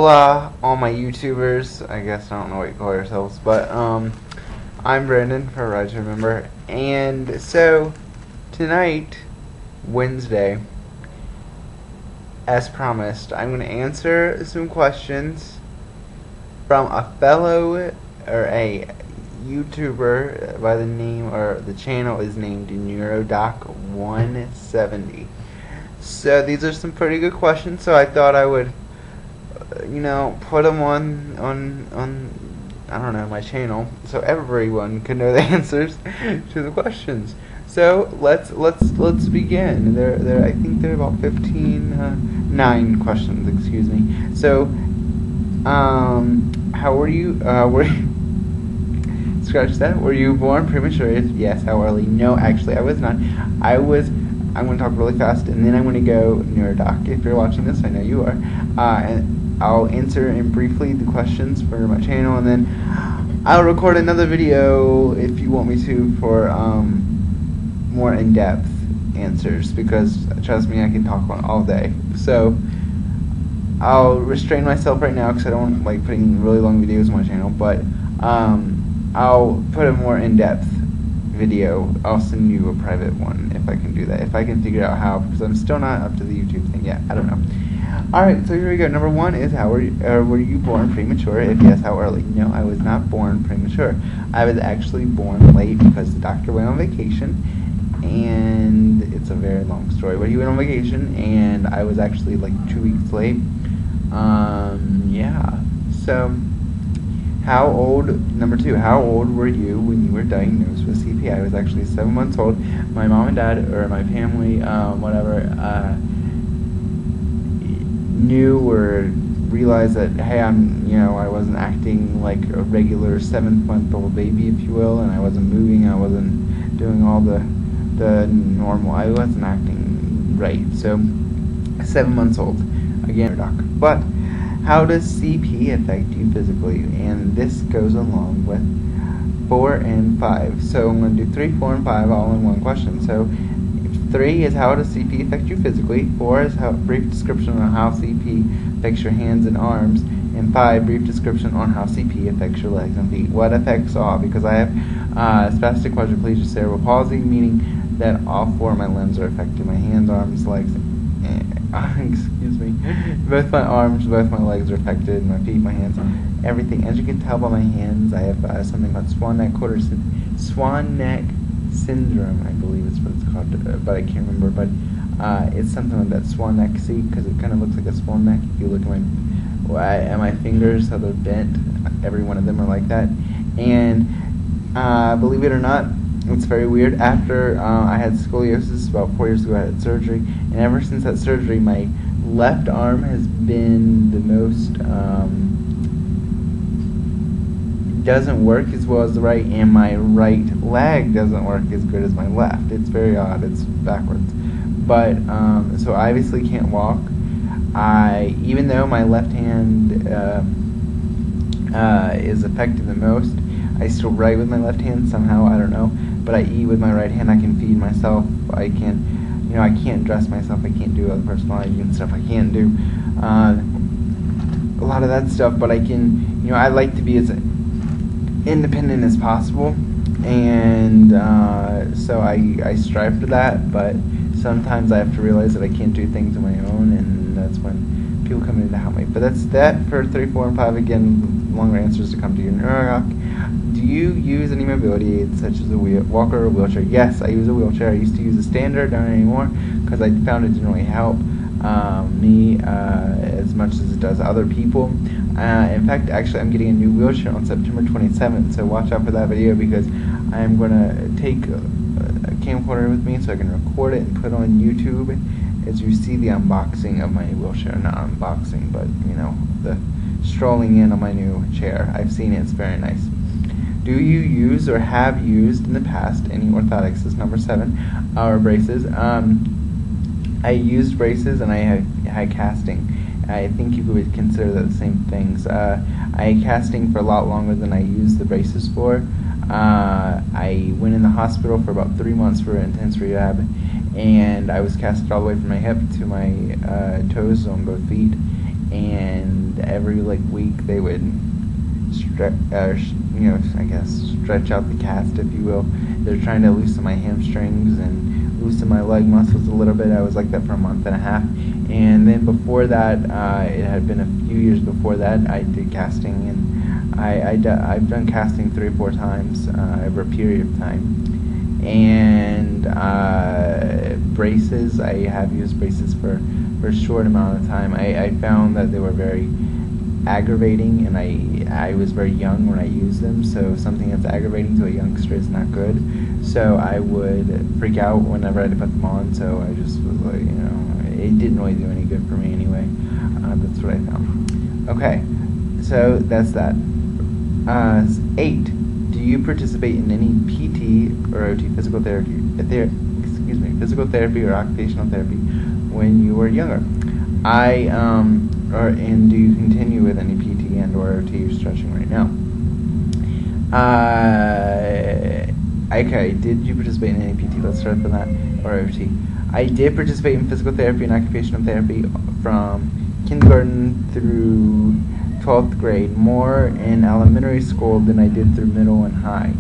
Hola, all my YouTubers. I guess I don't know what you call yourselves, but I'm Brandon for Right to Remember, and so tonight, Wednesday, as promised, I'm going to answer some questions from a fellow or a YouTuber by the name, or the channel is named Neurodoc170. So these are some pretty good questions. So I thought I would, put them on I don't know, my channel, so everyone can know the answers to the questions. So let's begin. I think there are about 9 questions. Excuse me. So, how were you? Scratch that. Were you born premature? Yes. How early? No, actually, I was not. I'm going to talk really fast, and then I'm going to go Neurodoc. If you're watching this, I know you are. And I'll answer briefly the questions for my channel, and then I'll record another video if you want me to for more in-depth answers, because trust me, I can talk on all day. So I'll restrain myself right now because I don't like putting really long videos on my channel, but I'll put a more in-depth video. I'll send you a private one if I can do that, if I can figure out how, because I'm still not up to the YouTube thing yet. I don't know. Alright, so here we go. Number 1 is, were you born premature? If yes, how early? No, I was not born premature. I was actually born late because the doctor went on vacation, and it's a very long story, but he went on vacation, and I was actually like 2 weeks late. Yeah. So, number 2, how old were you when you were diagnosed with CP? I was actually 7 months old. My mom and dad, or my family, knew or realized that, hey, I wasn't acting like a regular 7-month-old baby, if you will, and I wasn't moving, I wasn't doing all the normal, I wasn't acting right. So, 7 months old, again, doc. But how does CP affect you physically? And this goes along with 4 and 5. So I'm going to do 3, 4, and 5 all in one question. So 3 is, how does CP affect you physically? 4 is, brief description on how CP affects your hands and arms. And 5, brief description on how CP affects your legs and feet. What affects all? Because I have spastic quadriplegia cerebral palsy, meaning that all 4 of my limbs are affected. My hands, arms, legs, excuse me, both my arms, both my legs are affected, my feet, my hands, everything. As you can tell by my hands, I have something called swan neck syndrome, I believe is what it's called, but I can't remember, but it's something like that, swan neck, see, because it kind of looks like a swan neck. If you look at my fingers, how they're bent, every one of them are like that. And believe it or not, it's very weird. After I had scoliosis about 4 years ago, I had surgery, and ever since that surgery, my left arm has been the most, doesn't work as well as the right, and my right leg doesn't work as good as my left. It's very odd. It's backwards. But, so I obviously can't walk. Even though my left hand is affected the most, I still write with my left hand somehow, I don't know. But I eat with my right hand. I can feed myself. I can't dress myself. I can't do other personal hygiene stuff. I can't do a lot of that stuff. But I can, I like to be as independent as possible, and so I strive for that. But sometimes I have to realize that I can't do things on my own, and that's when people come in to help me. But that's that for 3, 4, and 5. Again, longer answers to come to you. Neurodoc. Do you use any mobility aids such as a walker or wheelchair? Yes, I use a wheelchair. I used to use a standard, don't anymore, because I found it didn't really help me as much as it does other people. In fact, actually, I'm getting a new wheelchair on September 27th, so watch out for that video, because I'm going to take a camcorder with me so I can record it and put it on YouTube as you see the unboxing of my wheelchair. Not unboxing, but, the strolling in on my new chair. I've seen it. It's very nice. Do you use or have used in the past any orthotics? This is number 7. Or braces. I used braces, and I had casting. I think you would consider that the same things. I had casting for a lot longer than I used the braces for. I went in the hospital for about 3 months for intense rehab, and I was casted all the way from my hip to my toes on both feet. and every week they would stretch out the cast, if you will. They're trying to loosen my hamstrings and loosen my leg muscles a little bit. I was like that for a month and a half, and then before that, it had been a few years before that, I did casting, and I've done casting 3 or 4 times over a period of time. And braces, I have used braces for a short amount of time. I found that they were very aggravating, and I was very young when I used them, so something that's aggravating to a youngster is not good. So I would freak out whenever I had to put them on, so I just was like, it didn't really do any good for me anyway. That's what I found. Okay, so that's that. 8. Do you participate in any PT or OT, physical therapy or occupational therapy when you were younger? And do you continue with any PT and or OT or stretching right now? Okay, did you participate in any PT? Let's start with that, or OT. I did participate in physical therapy and occupational therapy from kindergarten through 12th grade, more in elementary school than I did through middle and high.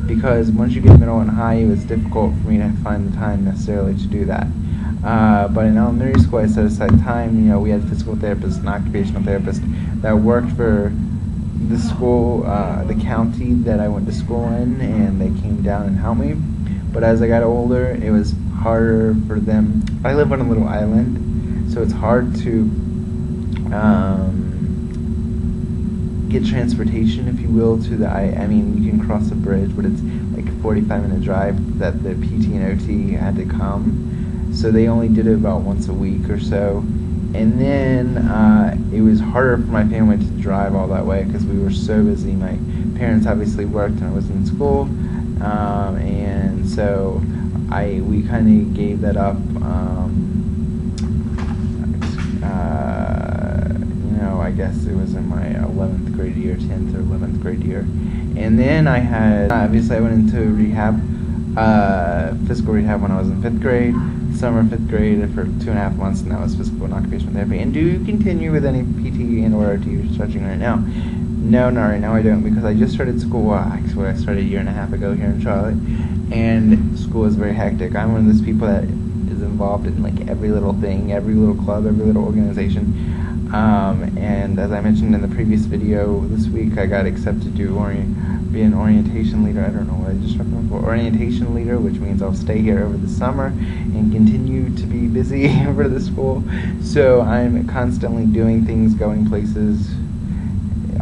Because once you get middle and high, it was difficult for me to find the time necessarily to do that. But in elementary school, I set aside time. We had physical therapists and occupational therapists that worked for the school, the county that I went to school in, and they came down and helped me. But as I got older, it was harder for them. I live on a little island, so it's hard to get transportation, if you will, to I mean, you can cross a bridge, but it's like a 45-minute drive that the PT and OT had to come. So they only did it about once a week or so. And then it was harder for my family to drive all that way because we were so busy. My parents obviously worked and I was in school. And so we kind of gave that up. I guess it was in my 11th grade year, 10th or 11th grade year. And then I went into rehab, physical rehab when I was in 5th grade, summer 5th grade for 2.5 months, and that was physical and occupational therapy. And do you continue with any PT and or OT stretching right now? No, not right now, I don't, because I just started school. Actually, I started 1.5 years ago here in Charlotte, and school is very hectic. I'm one of those people that is involved in like every little thing, every little club, every little organization. And as I mentioned in the previous video, this week I got accepted to be an orientation leader. I don't know what I just talked about. Orientation leader, which means I'll stay here over the summer and continue to be busy for the school. So I'm constantly doing things, going places,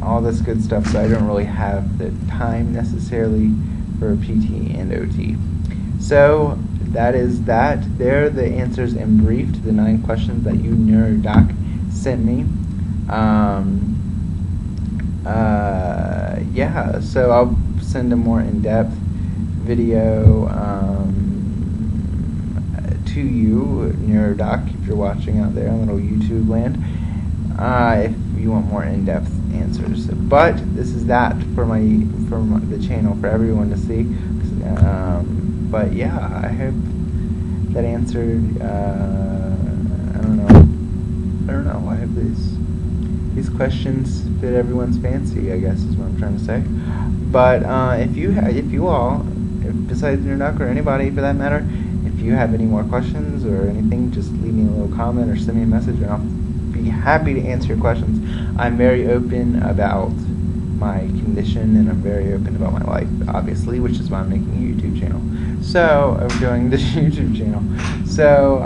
all this good stuff. So I don't really have the time necessarily for PT and OT. So that is that. There are the answers in brief to the 9 questions that you NeuroDoc sent me. Yeah, so I'll send a more in-depth video to you, NeuroDoc, if you're watching out there on little YouTube land, if you want more in-depth answers. But this is that for the channel for everyone to see. But yeah, I hope that answered. I don't know. I hope these questions fit everyone's fancy, I guess is what I'm trying to say. But if you all, besides NeuroDoc or anybody for that matter, if you have any more questions or anything, just leave me a little comment or send me a message, and I'll be happy to answer your questions. I'm very open about my condition, and I'm very open about my life, obviously, which is why I'm making a YouTube channel. So I'm doing this YouTube channel. So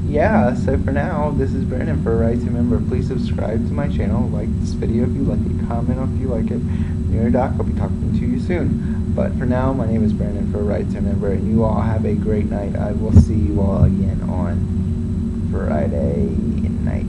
yeah, so for now, this is Brandon for Right to Remember. Please subscribe to my channel, like this video if you like it, comment if you like it. NeuroDoc, I'll be talking to you soon. But for now, my name is Brandon for Right to Remember, and you all have a great night. I will see you all again on Friday night.